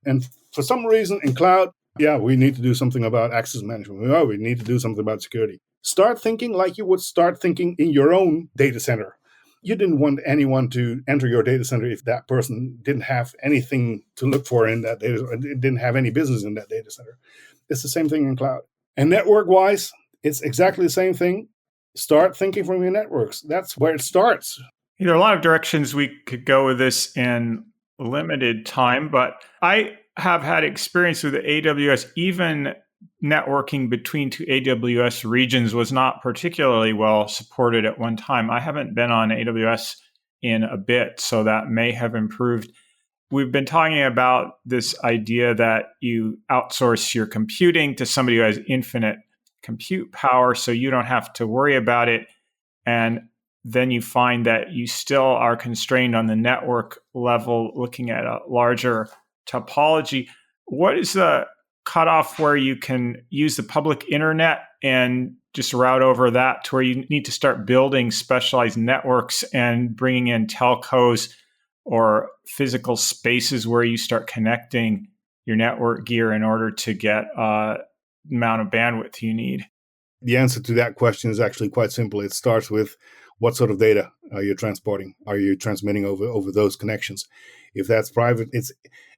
And for some reason in cloud, we need to do something about access management. We need to do something about security. Start thinking like you would start thinking in your own data center. You didn't want anyone to enter your data center if that person didn't have anything to look for in that data, or didn't have any business in that data center. It's the same thing in cloud. And network-wise, it's exactly the same thing. Start thinking from your networks. That's where it starts. There are a lot of directions we could go with this in limited time, but I have had experience with AWS. Even networking between two AWS regions was not particularly well supported at one time. I haven't been on AWS in a bit, so that may have improved. We've been talking about this idea that you outsource your computing to somebody who has infinite compute power, so you don't have to worry about it. And then you find that you still are constrained on the network level, looking at a larger topology. What is the cutoff where you can use the public internet and just route over that to where you need to start building specialized networks and bringing in telcos or physical spaces where you start connecting your network gear in order to get amount of bandwidth you need? The answer to that question is actually quite simple. It starts with What sort of data are you transporting? Are you transmitting over those connections? If that's private,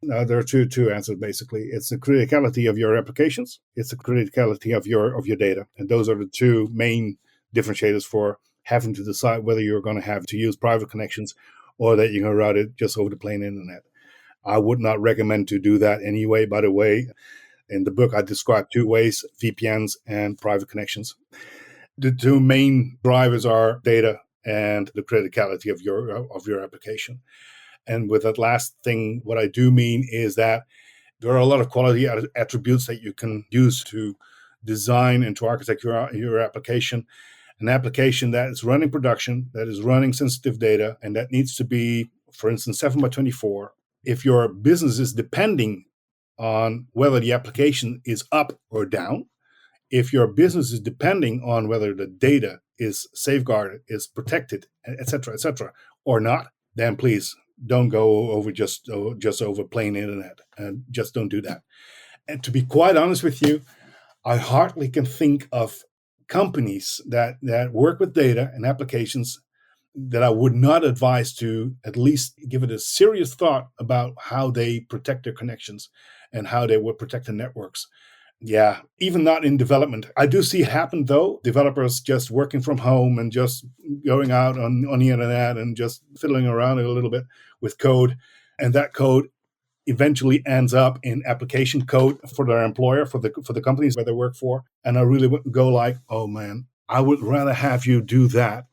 there are two answers basically. It's the criticality of your applications. It's the criticality of your data, and those are the two main differentiators for having to decide whether you're going to have to use private connections or that you're going to route it just over the plain internet. I would not recommend to do that anyway. By the way, in the book, I describe two ways: VPNs and private connections. The two main drivers are data and the criticality of your application. And with that last thing, what I do mean is that there are a lot of quality attributes that you can use to design and to architect your application. An application that is running production, that is running sensitive data, and that needs to be, for instance, 7 by 24. If your business is depending on whether the application is up or down, if your business is depending on whether the data is safeguarded, is protected, et cetera, or not, then please don't go over just over plain internet, and just don't do that. And to be quite honest with you, I hardly can think of companies that work with data and applications that I would not advise to at least give it a serious thought about how they protect their connections and how they would protect the networks. Yeah, even not in development. I do see it happen, though. Developers just working from home and just going out on the internet and just fiddling around a little bit with code. And that code eventually ends up in application code for their employer, for the companies where they work for. And I really would go like, oh man, I would rather have you do that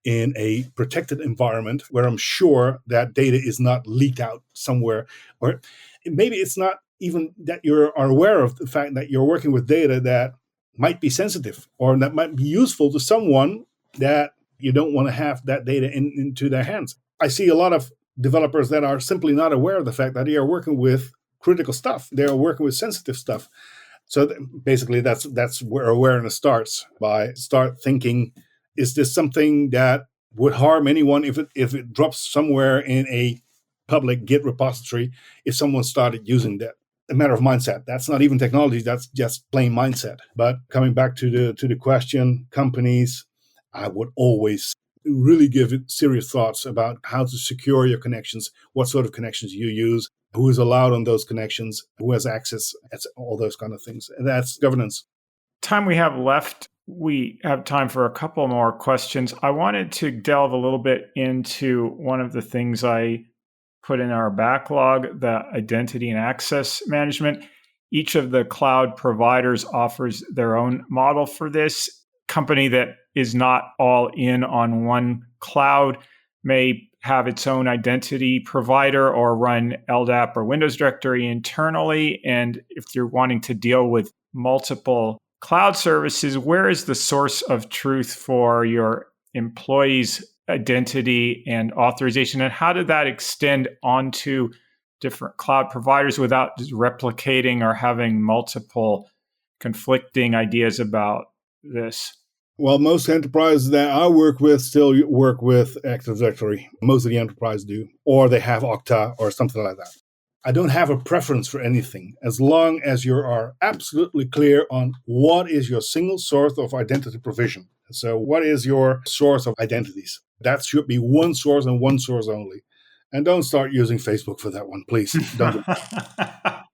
in a protected environment where I'm sure that data is not leaked out somewhere. Or maybe it's not even that you are aware of the fact that you're working with data that might be sensitive or that might be useful to someone that you don't want to have that data into their hands. I see a lot of developers that are simply not aware of the fact that they are working with critical stuff. They are working with sensitive stuff. So basically, that's where awareness starts. By start thinking, is this something that would harm anyone if it drops somewhere in a public Git repository if someone started using that? A matter of mindset. That's not even technology. That's just plain mindset. But coming back to the question, companies, I would always really give it serious thoughts about how to secure your connections, what sort of connections you use, who is allowed on those connections, who has access, all those kind of things. And that's governance. Time we have left, we have time for a couple more questions. I wanted to delve a little bit into one of the things I put in our backlog, the identity and access management. Each of the cloud providers offers their own model for this. Company that is not all in on one cloud may have its own identity provider or run LDAP or Windows Directory internally. And if you're wanting to deal with multiple cloud services, where is the source of truth for your employees' identity and authorization? And how did that extend onto different cloud providers without replicating or having multiple conflicting ideas about this? Well, most enterprises that I work with still work with Active Directory. Most of the enterprises do, or they have Okta or something like that. I don't have a preference for anything as long as you are absolutely clear on what is your single source of identity provision. So what is your source of identities? That should be one source and one source only. And don't start using Facebook for that one, please. Don't.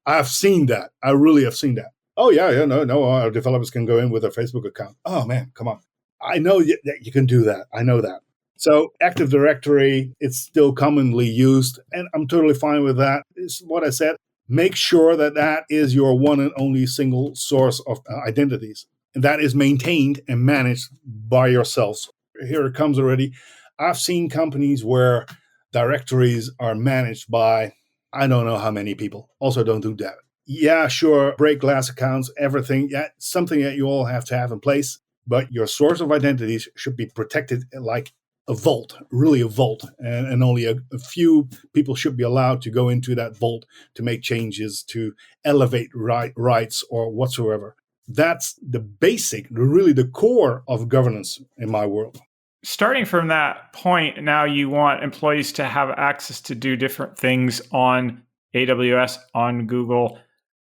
I've seen that. I really have seen that. Oh, no, our developers can go in with a Facebook account. Oh, man, come on. I know that you can do that. I know that. So Active Directory, it's still commonly used, and I'm totally fine with that. It's what I said. Make sure that that is your one and only single source of identities, and that is maintained and managed by yourselves. Here it comes already. I've seen companies where directories are managed by I don't know how many people. Also, don't do that. Yeah, sure, break glass accounts, everything. Yeah, something that you all have to have in place. But your source of identities should be protected like a vault, really a vault. And only a few people should be allowed to go into that vault to make changes, to elevate rights or whatsoever. That's the basic, really the core of governance in my world. Starting from that point, now you want employees to have access to do different things on AWS, on Google,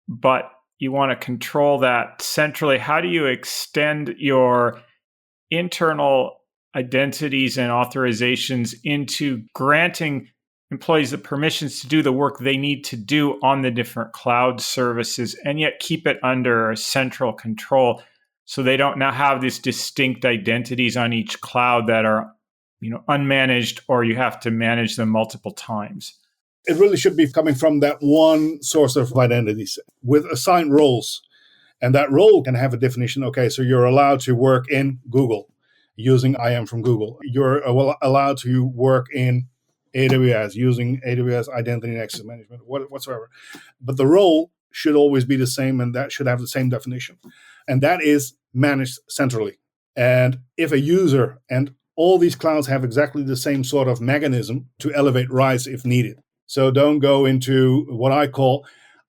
but you want to control that centrally. How do you extend your internal identities and authorizations into granting employees the permissions to do the work they need to do on the different cloud services, and yet keep it under central control, so they don't now have these distinct identities on each cloud that are, unmanaged, or you have to manage them multiple times. It really should be coming from that one source of identities with assigned roles. And that role can have a definition. Okay, so you're allowed to work in Google using IAM from Google. You're allowed to work in AWS using AWS Identity and Access Management, whatsoever. But the role should always be the same, and that should have the same definition. And that is managed centrally. And if a user, and all these clouds have exactly the same sort of mechanism to elevate rights if needed. So don't go into what I call,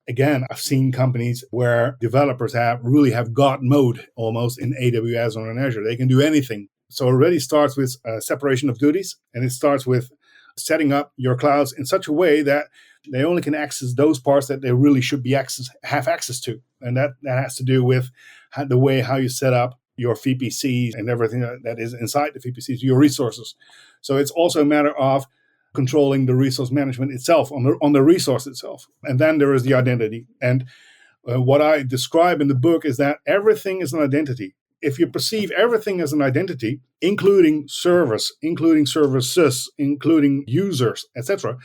again, I've seen companies where developers really have God mode almost in AWS or in Azure. They can do anything. So it already starts with separation of duties, and it starts with setting up your clouds in such a way that they only can access those parts that they really should be have access to. And that has to do with the way how you set up your VPCs and everything that is inside the VPCs, your resources. So it's also a matter of controlling the resource management itself on the resource itself. And then there is the identity. And what I describe in the book is that everything is an identity. If you perceive everything as an identity, including servers, including services, including users, etc.,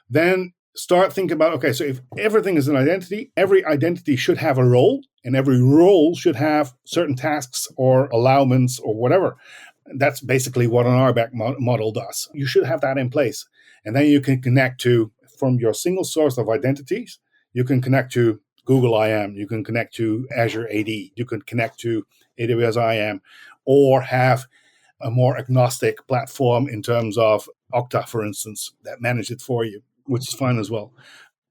then start thinking about, okay, so if everything is an identity, every identity should have a role, and every role should have certain tasks or allowments or whatever. That's basically what an Outback model does. You should have that in place. And then you can connect to, from your single source of identities, you can connect to Google IAM, you can connect to Azure AD, you can connect to AWS IAM, or have a more agnostic platform in terms of Okta, for instance, that manage it for you, which is fine as well.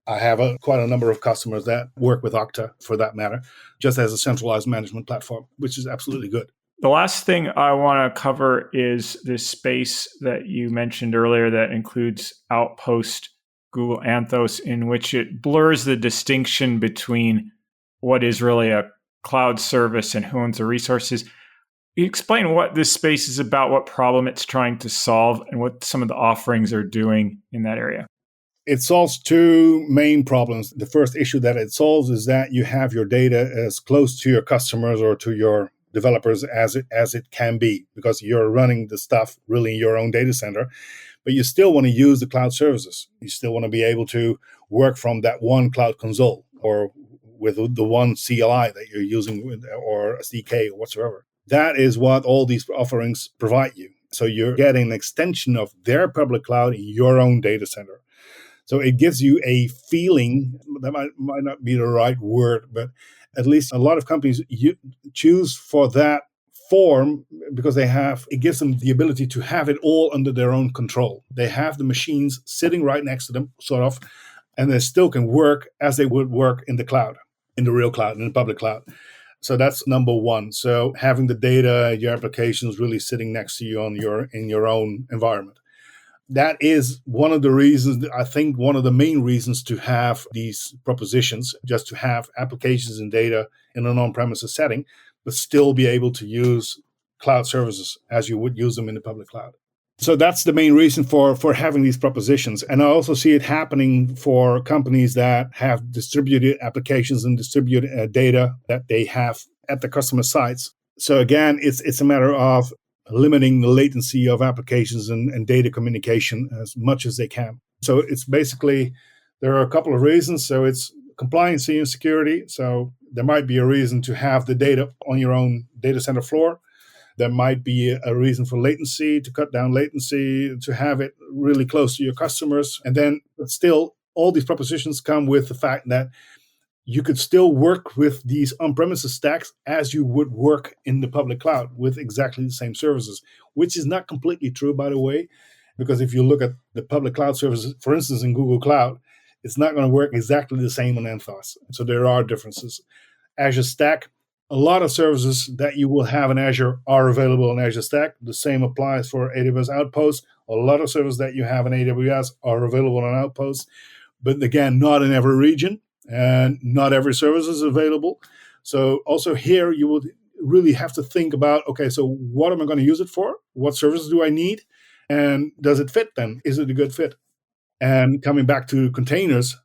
I have quite a number of customers that work with Okta, for that matter, just as a centralized management platform, which is absolutely good. The last thing I want to cover is this space that you mentioned earlier that includes Outpost, Google Anthos, in which it blurs the distinction between what is really a cloud service and who owns the resources. Can you explain what this space is about, what problem it's trying to solve, and what some of the offerings are doing in that area? It solves two main problems. The first issue that it solves is that you have your data as close to your customers or to your developers as it can be, because you're running the stuff really in your own data center, but you still want to use the cloud services. You still want to be able to work from that one cloud console or with the one CLI that you're using, or SDK or whatsoever. That is what all these offerings provide you. So you're getting an extension of their public cloud in your own data center. So it gives you a feeling, that might not be the right word, but at least a lot of companies choose for that form because it gives them the ability to have it all under their own control. They have the machines sitting right next to them, sort of, and they still can work as they would work in the cloud, in the real cloud, in the public cloud. So that's number one. So having the data, your applications really sitting next to you in your own environment. That is one of the reasons, I think one of the main reasons to have these propositions, just to have applications and data in an on-premises setting, but still be able to use cloud services as you would use them in the public cloud. So that's the main reason for having these propositions. And I also see it happening for companies that have distributed applications and distributed data that they have at the customer sites. So again, it's a matter of limiting the latency of applications and data communication as much as they can. So it's basically, there are a couple of reasons. So it's compliancy and security. So there might be a reason to have the data on your own data center floor. There might be a reason for latency, to cut down latency, to have it really close to your customers. And then, but still, all these propositions come with the fact that you could still work with these on-premises stacks as you would work in the public cloud with exactly the same services, which is not completely true, by the way, because if you look at the public cloud services, for instance, in Google Cloud, it's not going to work exactly the same on Anthos. So there are differences. Azure Stack, a lot of services that you will have in Azure are available in Azure Stack. The same applies for AWS Outpost. A lot of services that you have in AWS are available on Outpost, but again, not in every region. And not every service is available. So also here you would really have to think about, okay, so what am I going to use it for? What services do I need? And does it fit then? Is it a good fit? And coming back to containers,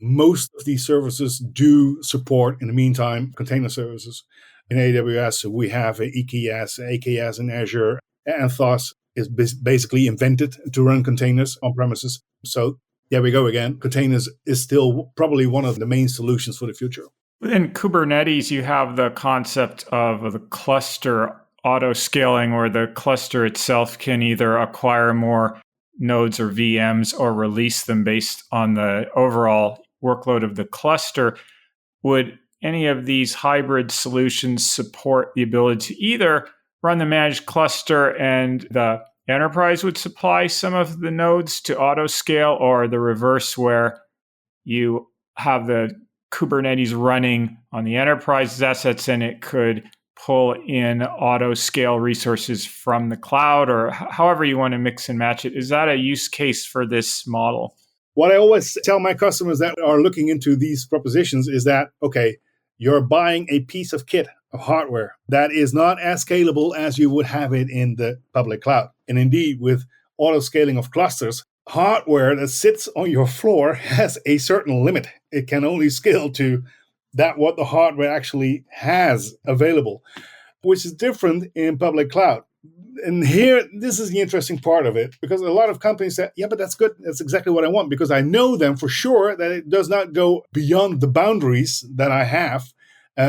most of these services do support, in the meantime, container services. In AWS, we have EKS, AKS in Azure. Anthos is basically invented to run containers on premises. So there we go again. Containers is still probably one of the main solutions for the future. Within Kubernetes, you have the concept of the cluster auto-scaling, where the cluster itself can either acquire more nodes or VMs or release them based on the overall workload of the cluster. Would any of these hybrid solutions support the ability to either run the managed cluster and the enterprise would supply some of the nodes to auto-scale, or the reverse where you have the Kubernetes running on the enterprise's assets and it could pull in auto-scale resources from the cloud, or however you want to mix and match it? Is that a use case for this model? What I always tell my customers that are looking into these propositions is that, okay, you're buying a piece of kit, of hardware, that is not as scalable as you would have it in the public cloud. And indeed, with auto-scaling of clusters, hardware that sits on your floor has a certain limit. It can only scale to that what the hardware actually has available, which is different in public cloud. And here, this is the interesting part of it, because a lot of companies say, yeah, but that's good. That's exactly what I want, because I know them for sure that it does not go beyond the boundaries that I have.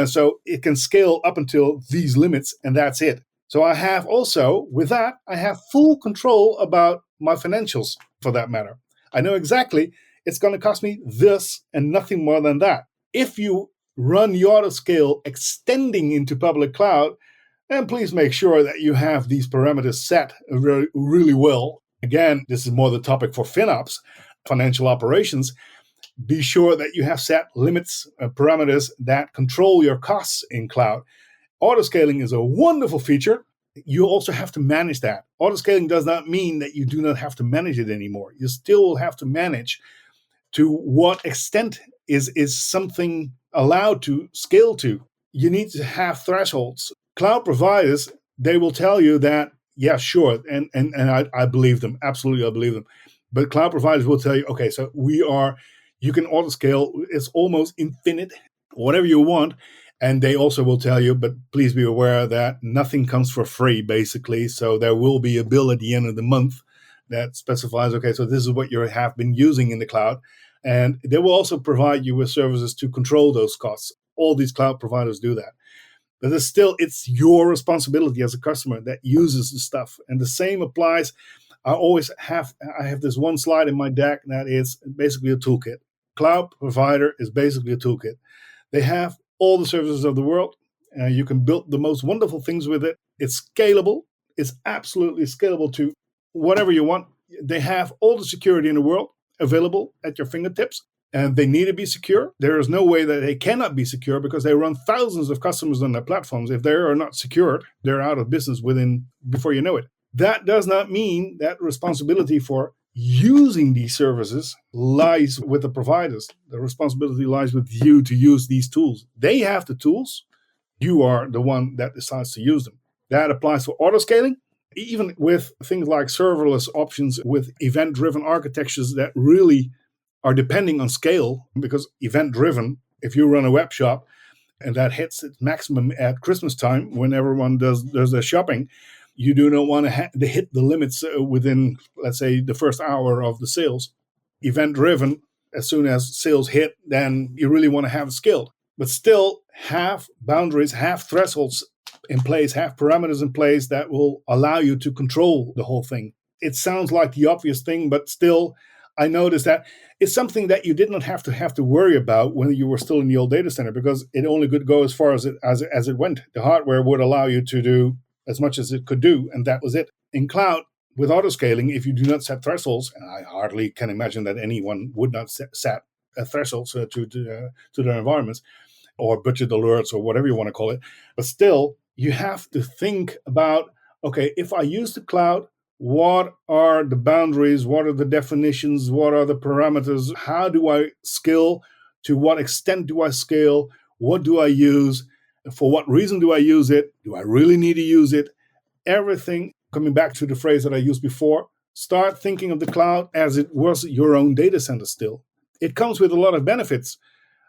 So it can scale up until these limits, and that's it. So I have also, with that, I have full control about my financials, for that matter. I know exactly it's going to cost me this and nothing more than that. If you run the autoscale extending into public cloud, then please make sure that you have these parameters set really well. Again, this is more the topic for FinOps, financial operations. Be sure that you have set limits, parameters that control your costs in cloud. Autoscaling is a wonderful feature. You also have to manage that. Autoscaling does not mean that you do not have to manage it anymore. You still have to manage to what extent is something allowed to scale to. You need to have thresholds. Cloud providers, they will tell you that, yeah, sure, and I believe them. Absolutely, I believe them. But cloud providers will tell you, okay, so you can autoscale, it's almost infinite, whatever you want. And they also will tell you, but please be aware that nothing comes for free, basically. So there will be a bill at the end of the month that specifies, okay, so this is what you have been using in the cloud. And they will also provide you with services to control those costs. All these cloud providers do that. But it's your responsibility as a customer that uses the stuff. And the same applies. I have this one slide in my deck that is basically a toolkit. Cloud provider is basically a toolkit. They have all the services of the world. You can build the most wonderful things with it. It's scalable. It's absolutely scalable to whatever you want. They have all the security in the world available at your fingertips. And they need to be secure. There is no way that they cannot be secure, because they run thousands of customers on their platforms. If they are not secured, they're out of business before you know it. That does not mean that responsibility for using these services lies with the providers. The responsibility lies with you to use these tools. They have the tools. You are the one that decides to use them. That applies for autoscaling, even with things like serverless options with event-driven architectures that really are depending on scale, because event-driven, if you run a web shop and that hits its maximum at Christmas time when everyone does their shopping, you do not want to hit the limits within, let's say, the first hour of the sales. Event-driven, as soon as sales hit, then you really want to have it scaled. But still have boundaries, have thresholds in place, have parameters in place that will allow you to control the whole thing. It sounds like the obvious thing, but still, I noticed that it's something that you did not have to worry about when you were still in the old data center, because it only could go as far as it went. The hardware would allow you to do as much as it could do, and that was it. In cloud, with autoscaling, if you do not set thresholds, and I hardly can imagine that anyone would not set thresholds to their environments, or budget alerts, or whatever you want to call it, but still, you have to think about, okay, if I use the cloud, what are the boundaries? What are the definitions? What are the parameters? How do I scale? To what extent do I scale? What do I use? For what reason do I use it? Do I really need to use it? Everything, coming back to the phrase that I used before, start thinking of the cloud as it was your own data center still. It comes with a lot of benefits,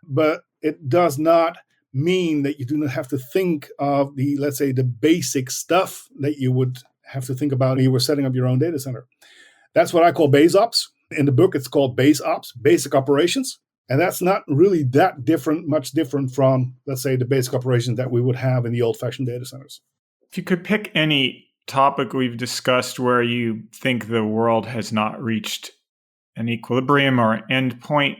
but it does not mean that you do not have to think of the, let's say, the basic stuff that you would have to think about when you were setting up your own data center. That's what I call base ops. In the book, it's called base ops, basic operations. And that's not really that different, much different from, let's say, the basic operations that we would have in the old-fashioned data centers. If you could pick any topic we've discussed where you think the world has not reached an equilibrium or an end point,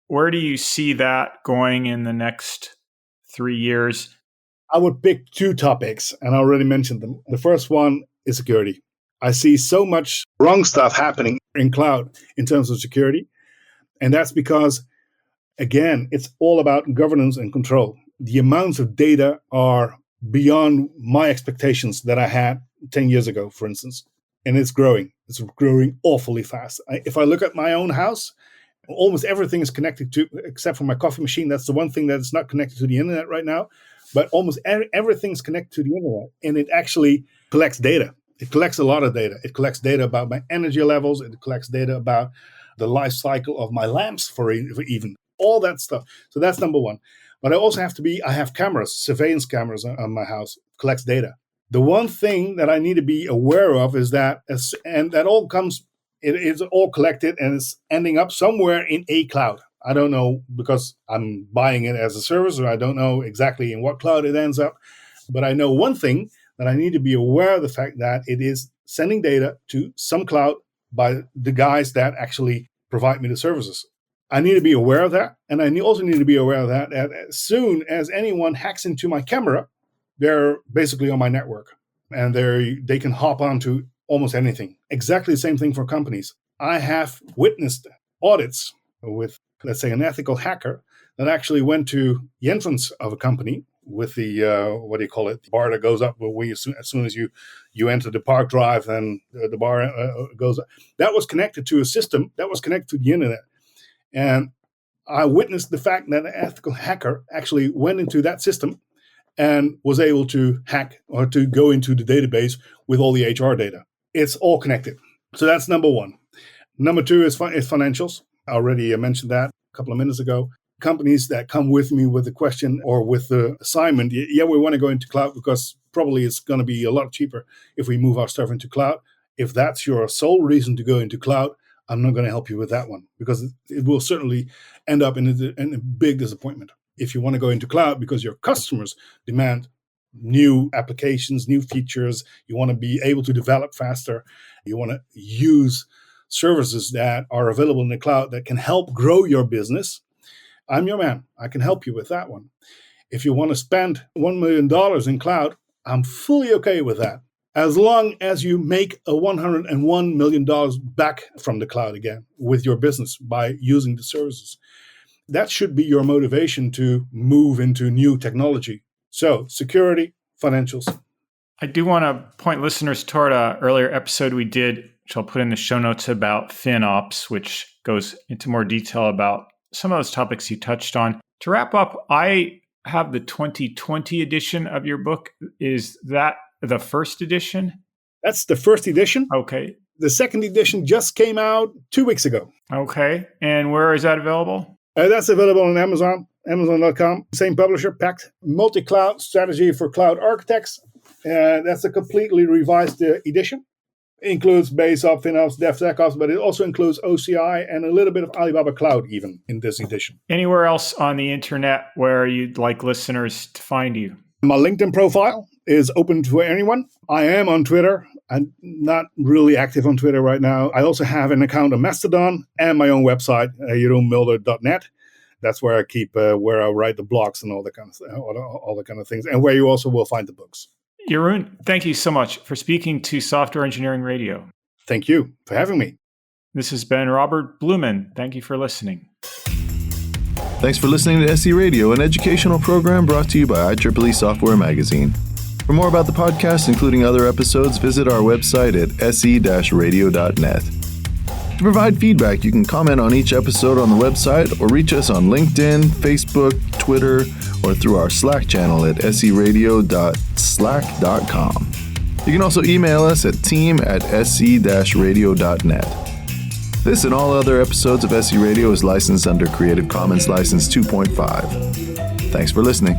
where do you see that going in the next 3 years? I would pick two topics, and I already mentioned them. The first one is security. I see so much wrong stuff happening in cloud in terms of security. And that's because, again, it's all about governance and control. The amounts of data are beyond my expectations that I had 10 years ago, for instance. And it's growing. It's growing awfully fast. If I look at my own house, almost everything is connected to, except for my coffee machine. That's the one thing that's not connected to the internet right now. But almost everything is connected to the internet. And it actually collects data. It collects a lot of data. It collects data about my energy levels. It collects data about the life cycle of my lamps for even all that stuff. So that's number one. But I have cameras, surveillance cameras on my house, collects data. The one thing that I need to be aware of is that, and that all comes, it is all collected and it's ending up somewhere in a cloud. I don't know because I'm buying it as a service, or I don't know exactly in what cloud it ends up. But I know one thing, that I need to be aware of the fact that it is sending data to some cloud by the guys that actually provide me the services. I need to be aware of that. And I also need to be aware of that as soon as anyone hacks into my camera, they're basically on my network. And they can hop onto almost anything. Exactly the same thing for companies. I have witnessed audits with, let's say, an ethical hacker that actually went to the entrance of a company with the, the bar that goes up as soon as you enter the park drive, then the bar goes up. That was connected to a system that was connected to the internet. And I witnessed the fact that an ethical hacker actually went into that system and was able to hack or to go into the database with all the HR data. It's all connected. So that's number one. Number two is financials. I already mentioned that a couple of minutes ago. Companies that come with me with the question or with the assignment, we want to go into cloud because probably it's going to be a lot cheaper if we move our stuff into cloud. If that's your sole reason to go into cloud, I'm not going to help you with that one because it will certainly end up in a big disappointment. If you want to go into cloud because your customers demand new applications, new features, you want to be able to develop faster, you want to use services that are available in the cloud that can help grow your business, I'm your man. I can help you with that one. If you want to spend $1 million in cloud, I'm fully okay with that. As long as you make a $101 million back from the cloud again with your business by using the services. That should be your motivation to move into new technology. So security, financials. I do want to point listeners toward an earlier episode we did, which I'll put in the show notes, about FinOps, which goes into more detail about some of those topics you touched on. To wrap up, I have the 2020 edition of your book. Is that the first edition? That's the first edition. Okay. The second edition just came out 2 weeks ago. Okay. And where is that available? That's available on Amazon, Amazon.com. Same publisher, Pact. Multi-cloud strategy for cloud architects. That's a completely revised edition. It includes base ops, FinOps, DevSecOps, but it also includes OCI and a little bit of Alibaba Cloud even in this edition. Anywhere else on the internet where you'd like listeners to find you? My LinkedIn profile is open to anyone. I am on Twitter. I'm not really active on Twitter right now. I also have an account on Mastodon and my own website, jeroenmulder.net. That's where I keep, where I write the blogs and all that kind of all the kind of things, and where you also will find the books. Jeroen, thank you so much for speaking to Software Engineering Radio. Thank you for having me. This has been Robert Blumen. Thank you for listening. Thanks for listening to SE Radio, an educational program brought to you by IEEE Software Magazine. For more about the podcast, including other episodes, visit our website at se-radio.net. To provide feedback, you can comment on each episode on the website or reach us on LinkedIn, Facebook, Twitter, or through our Slack channel at seradio.slack.com. You can also email us at team@se-radio.net. This and all other episodes of SE Radio is licensed under Creative Commons License 2.5. Thanks for listening.